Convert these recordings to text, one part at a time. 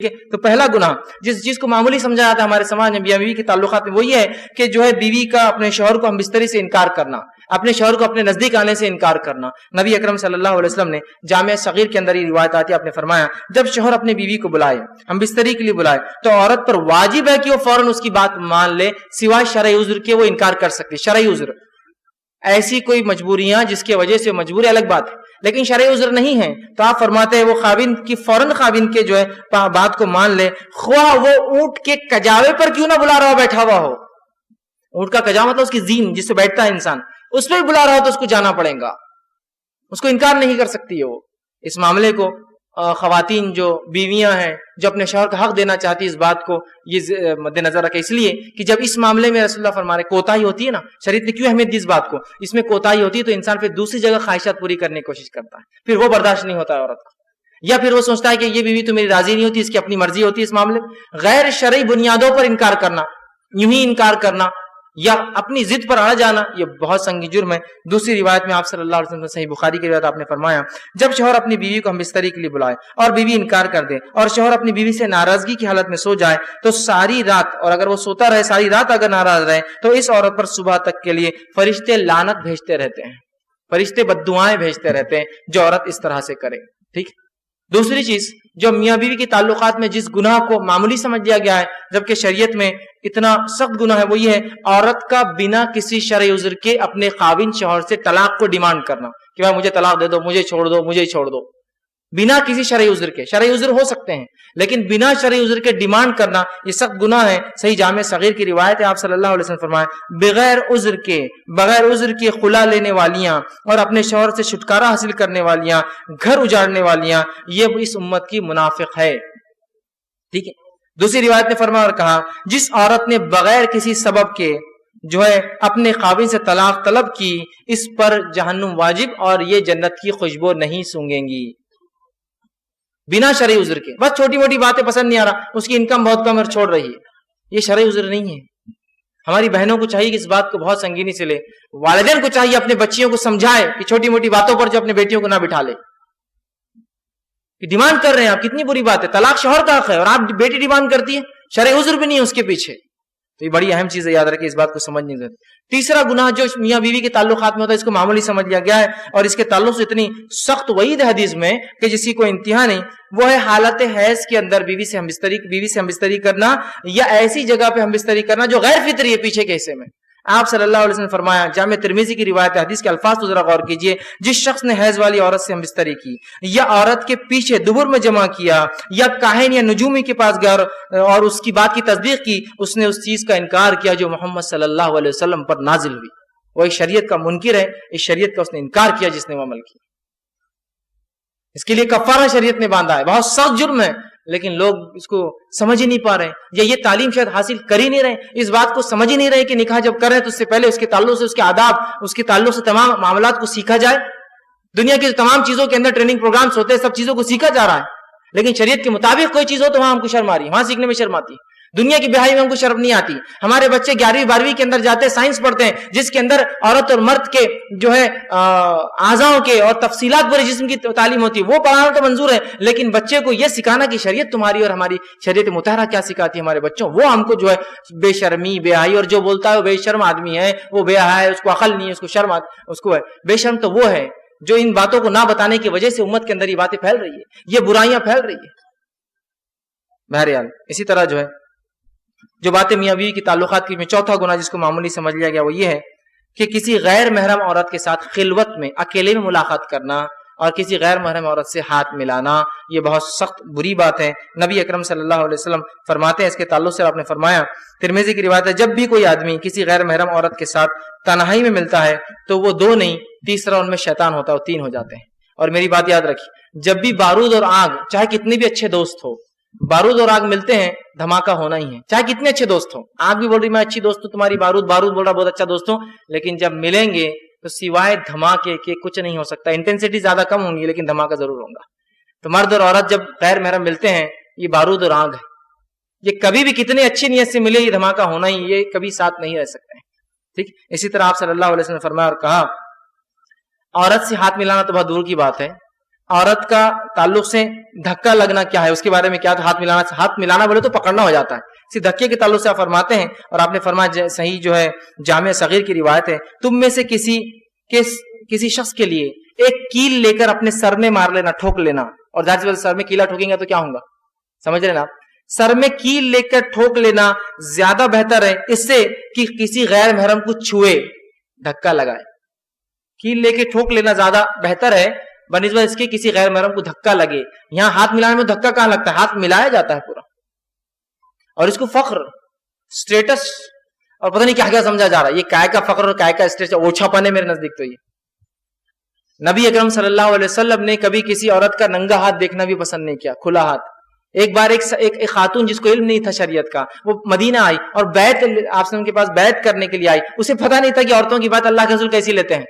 تو پہلا گناہ جس چیز کو معمولی سمجھا جاتا ہے ہمارے سماج میں بیوی کے تعلقات میں وہ یہ ہے کہ جو ہے بیوی کا اپنے شوہر کو ہم بستری سے انکار کرنا، اپنے شوہر کو اپنے نزدیک آنے سے انکار کرنا۔ نبی اکرم صلی اللہ علیہ وسلم نے جامع صغیر کے اندر یہ روایت آتی ہے، آپ نے فرمایا جب شوہر اپنی بیوی کو بلائے، ہم بستری کے لیے بلائے، تو عورت پر واجب ہے کہ وہ فوراً اس کی بات مان لے، سوائے شرعی عذر کے وہ انکار کر سکتی۔ شرعی عذر ایسی کوئی مجبوریاں جس کی وجہ سے مجبوری الگ بات ہے، لیکن شرعی عذر نہیں ہے تو آپ فرماتے ہیں وہ خاوند کی فوراً خاوند کے جو ہے بات کو مان لے، خواہ وہ اونٹ کے کجاوے پر کیوں نہ بلا رہا ہو، بیٹھا ہوا ہو۔ اونٹ کا کجاوا مطلب اس کی زین جس سے بیٹھتا ہے انسان، اس پہ بھی بلا رہا ہو تو اس کو جانا پڑے گا، اس کو انکار نہیں کر سکتی ہے وہ۔ اس معاملے کو خواتین جو بیویاں ہیں جو اپنے شوہر کا حق دینا چاہتی اس بات کو یہ مد نظر رکھے، اس لیے کہ جب اس معاملے میں رسول اللہ فرما رہے کوتاہی ہوتی ہے نا، شریعت نے کیوں اہمیت دی اس بات کو، اس میں کوتاہی ہوتی ہے تو انسان پھر دوسری جگہ خواہشات پوری کرنے کی کوشش کرتا ہے، پھر وہ برداشت نہیں ہوتا ہے عورت کو، یا پھر وہ سوچتا ہے کہ یہ بیوی تو میری راضی نہیں ہوتی، اس کی اپنی مرضی ہوتی ہے۔ اس معاملے میں غیر شرعی بنیادوں پر انکار کرنا، یوں ہی انکار کرنا یا اپنی ضد پر اڑ جانا، یہ بہت سنگین جرم ہے۔ دوسری روایت میں آپ صلی اللہ علیہ وسلم صحیح بخاری کی روایت آپ نے فرمایا جب شوہر اپنی بیوی کو ہم بستری کے لیے بلائے اور بیوی انکار کر دے اور شوہر اپنی بیوی سے ناراضگی کی حالت میں سو جائے تو ساری رات، اور اگر وہ سوتا رہے ساری رات اگر ناراض رہے تو اس عورت پر صبح تک کے لیے فرشتے لعنت بھیجتے رہتے ہیں، فرشتے بددعائیں بھیجتے رہتے ہیں جو عورت اس طرح سے کرے۔ ٹھیک، دوسری چیز جو میاں بیوی کے تعلقات میں جس گناہ کو معمولی سمجھ لیا گیا ہے جبکہ شریعت میں اتنا سخت گناہ ہے وہ یہ ہے عورت کا بنا کسی شرعی عذر کے اپنے خاوند شوہر سے طلاق کو ڈیمانڈ کرنا کہ بھائی مجھے طلاق دے دو، مجھے چھوڑ دو، مجھے چھوڑ دو، بنا کسی شرعی عذر کے۔ شرعی عذر ہو سکتے ہیں لیکن بنا شرعی عذر کے ڈیمانڈ کرنا یہ سخت گناہ ہے۔ صحیح جامع صغیر کی روایت ہے، آپ صلی اللہ علیہ وسلم فرمایا بغیر عذر کے خلا لینے والیاں اور اپنے شوہر سے چھٹکارا حاصل کرنے والیاں، گھر اجاڑنے والیاں، یہ اس امت کی منافق ہے۔ ٹھیک ہے، دوسری روایت نے فرمایا اور کہا جس عورت نے بغیر کسی سبب کے جو ہے اپنے خاوند سے طلاق طلب کی اس پر جہنم واجب اور یہ جنت کی خوشبو نہیں سونگیں گی، بنا شرعی عذر کے۔ بس چھوٹی موٹی باتیں پسند نہیں آ رہا، اس کی انکم بہت کم اور چھوڑ رہی ہے، یہ شرعی عذر نہیں ہے۔ ہماری بہنوں کو چاہیے کہ اس بات کو بہت سنگینی سے لے، والدین کو چاہیے اپنے بچیوں کو سمجھائے کہ چھوٹی موٹی باتوں پر جو اپنے بیٹیوں کو نہ بٹھا لے۔ ڈیمانڈ کر رہے ہیں آپ، کتنی بری بات ہے، طلاق شوہر کا حق ہے اور آپ بیٹی ڈیمانڈ کرتی ہے، شرعی عذر بھی نہیں ہے اس کے پیچھے، تو یہ بڑی اہم چیز ہے، یاد رکھیں اس بات کو سمجھنے کی ضرورت۔ تیسرا گناہ جو میاں بیوی کے تعلقات میں ہوتا ہے اس کو معمولی سمجھ لیا گیا ہے اور اس کے تعلق سے اتنی سخت وعید ہے حدیث میں کہ جس کی کوئی انتہا نہیں، وہ ہے حالت حیض کے اندر بیوی سے ہم بستری کرنا یا ایسی جگہ پہ ہم بستری کرنا جو غیر فطری ہے پیچھے کے حصے میں۔ آپ صلی اللہ علیہ وسلم نے فرمایا، جامع ترمذی کی روایت حدیث کے الفاظ تو ذرا غور کیجئے، جس شخص نے حیض والی عورت سے ہم بستری کی یا عورت کے پیچھے دبر میں جمع کیا یا کاہن یا نجومی کے پاس گیا اور اس کی بات کی تصدیق کی، اس نے اس چیز کا انکار کیا جو محمد صلی اللہ علیہ وسلم پر نازل ہوئی۔ وہ ایک شریعت کا منکر ہے، اس شریعت کا اس نے انکار کیا جس نے وہ عمل کیا، اس کے لیے کفارہ شریعت نے باندھا ہے، بہت سخت جرم ہے، لیکن لوگ اس کو سمجھ ہی نہیں پا رہے یا یہ تعلیم شاید حاصل کر ہی نہیں رہے، اس بات کو سمجھ ہی نہیں رہے کہ نکاح جب کریں تو اس سے پہلے اس کے تعلق سے، اس کے آداب، اس کے تعلق سے تمام معاملات کو سیکھا جائے۔ دنیا کی تمام چیزوں کے اندر ٹریننگ پروگرامز ہوتے ہیں، سب چیزوں کو سیکھا جا رہا ہے، لیکن شریعت کے مطابق کوئی چیز ہو تو وہاں ہم کو شرم آ رہی ہے، وہاں سیکھنے میں شرم آتی ہے۔ دنیا کی بہائی میں ہم کو شرم نہیں آتی۔ ہمارے بچے 11ویں 12ویں کے اندر جاتے ہیں، سائنس پڑھتے ہیں جس کے اندر عورت اور مرد کے جو ہے اعضاءوں کے اور تفصیلات پورے جسم کی تعلیم ہوتی ہے، وہ پڑھانا تو منظور ہے، لیکن بچے کو یہ سکھانا کہ شریعت تمہاری اور ہماری شریعت مطہرہ کیا سکھاتی ہے ہمارے بچوں، وہ ہم کو جو ہے بے شرمی بے حیائی، اور جو بولتا ہے وہ بے شرم آدمی ہے، وہ بے حیا ہے، اس کو عقل نہیں ہے، اس کو شرم اس کو ہے۔ بے شرم تو وہ ہے جو ان باتوں کو نہ بتانے کی وجہ سے امت کے اندر یہ باتیں پھیل رہی ہے، یہ برائیاں پھیل رہی ہے۔ بہرحال اسی طرح جو ہے جو باتیں میاں بیوی کی تعلقات کی میں چوتھا گناہ جس کو معمولی سمجھ لیا گیا وہ یہ ہے کہ کسی غیر محرم عورت کے ساتھ خلوت میں اکیلے میں ملاقات کرنا اور کسی غیر محرم عورت سے ہاتھ ملانا، یہ بہت سخت بری بات ہے۔ نبی اکرم صلی اللہ علیہ وسلم فرماتے ہیں اس کے تعلق سے، آپ نے فرمایا، ترمذی کی روایت ہے، جب بھی کوئی آدمی کسی غیر محرم عورت کے ساتھ تنہائی میں ملتا ہے تو وہ 2 نہیں، تیسرا ان میں شیطان ہوتا ہے، وہ 3 ہو جاتے ہیں۔ اور میری بات یاد رکھیے، جب بھی بارود اور آگ، چاہے کتنے بھی اچھے دوست ہو، بارود اور آگ ملتے ہیں دھماکہ ہونا ہی ہے، چاہے کتنے اچھے دوست ہوں، آگ بھی بول رہی میں اچھی دوست ہوں تمہاری، بارود بول رہا بہت اچھا دوست ہوں، لیکن جب ملیں گے تو سوائے دھماکے کے کچھ نہیں ہو سکتا، انٹینسٹی زیادہ کم ہوں گی لیکن دھماکہ ضرور ہوگا۔ تو مرد اور عورت جب غیر محرم ملتے ہیں، یہ بارود اور آگ ہے، یہ کبھی بھی کتنے اچھی نیت سے ملے یہ دھماکہ ہونا ہی، یہ کبھی ساتھ نہیں رہ سکتے ہیں۔ ٹھیک، اسی طرح آپ صلی اللہ علیہ وسلم نے فرمایا اور کہا، عورت سے ہاتھ ملانا تو بہت دور کی بات ہے، عورت کا تعلق سے دھکا لگنا کیا ہے، اس کے بارے میں کیا؟ تو ہاتھ ملانا بولے تو پکڑنا ہو جاتا ہے، اسی دھکے کے تعلق سے آپ فرماتے ہیں، اور آپ نے فرمایا صحیح جو ہے جامع صغیر کی روایت ہے، تم میں سے کسی شخص کے لیے ایک کیل لے کر اپنے سر میں مار لینا، ٹھوک لینا، اور ظاہر سی بات سر میں کیلا ٹھوکیں گے تو کیا ہوگا، سمجھ رہے نا آپ؟ سر میں کیل لے کر ٹھوک لینا زیادہ بہتر ہے اس سے کہ کسی غیر محرم کو چھوئے، دھکا لگائے، کیل لے کے ٹھوک لینا زیادہ بہتر ہے بنسبت اس کے کسی غیر محرم کو دھکا لگے۔ یہاں ہاتھ ملانے میں دھکا کہاں لگتا ہے، ہاتھ ملایا جاتا ہے پورا، اور اس کو فخر، سٹیٹس اور پتہ نہیں کیا کیا سمجھا جا رہا ہے۔ یہ کائے کا فخر اور کائے کا اسٹیٹس اوچھا پنے میرے نزدیک تو یہ نبی اکرم صلی اللہ علیہ وسلم نے کبھی کسی عورت کا ننگا ہاتھ دیکھنا بھی پسند نہیں کیا، کھلا ہاتھ۔ ایک بار ایک خاتون جس کو علم نہیں تھا شریعت کا، وہ مدینہ آئی اور بیعت آپ کے پاس بیعت کرنے کے لیے آئی، اسے پتہ نہیں تھا کہ عورتوں کی بات اللہ کے رسول کیسی لیتے ہیں۔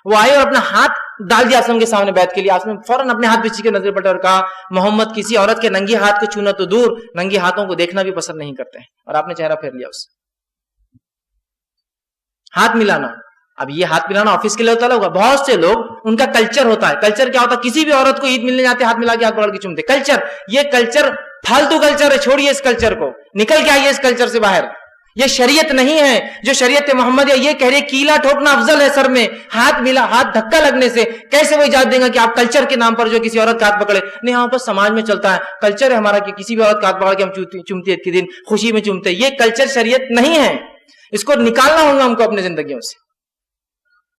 وہ آئی اور اپنا ہاتھ ڈال دیا آسم کے سامنے بیعت کے لیے، آسم فوراً اپنے ہاتھ پیچھے کے نظر پلٹے اور کہا محمد کسی عورت کے ننگے ہاتھ کو چھونا تو دور، ننگے ہاتھوں کو دیکھنا بھی پسند نہیں کرتے ہیں، اور آپ نے چہرہ پھیر لیا اس سے۔ ہاتھ ملانا، اب یہ ہاتھ ملانا آفس کے لیے ہوتا ہوگا، بہت سے لوگ ان کا کلچر ہوتا ہے۔ کلچر کیا ہوتا ہے؟ کسی بھی عورت کو عید ملنے جاتے ہاتھ ملا کے ہاتھ پکڑ کے چومتے، کلچر۔ یہ کلچر پھالتو کلچر ہے، چھوڑیے اس کلچر کو، نکل کے آئیے اس کلچر سے باہر۔ یہ شریعت نہیں ہے جو شریعت محمد یہ کہہ رہے کیلا ٹھوکنا افضل ہے سر میں، ہاتھ دھکا لگنے سے کیسے وہ اجازت دیں گا کہ آپ کلچر کے نام پر جو کسی عورت کا ہاتھ پکڑے؟ نہیں، ہاں بس سماج میں چلتا ہے، کلچر ہے ہمارا کہ کسی بھی عورت کا ہاتھ پکڑ کے ہم چومتے عید کے دن خوشی میں چومتے۔ یہ کلچر شریعت نہیں ہے، اس کو نکالنا ہوگا ہم کو اپنی زندگیوں سے۔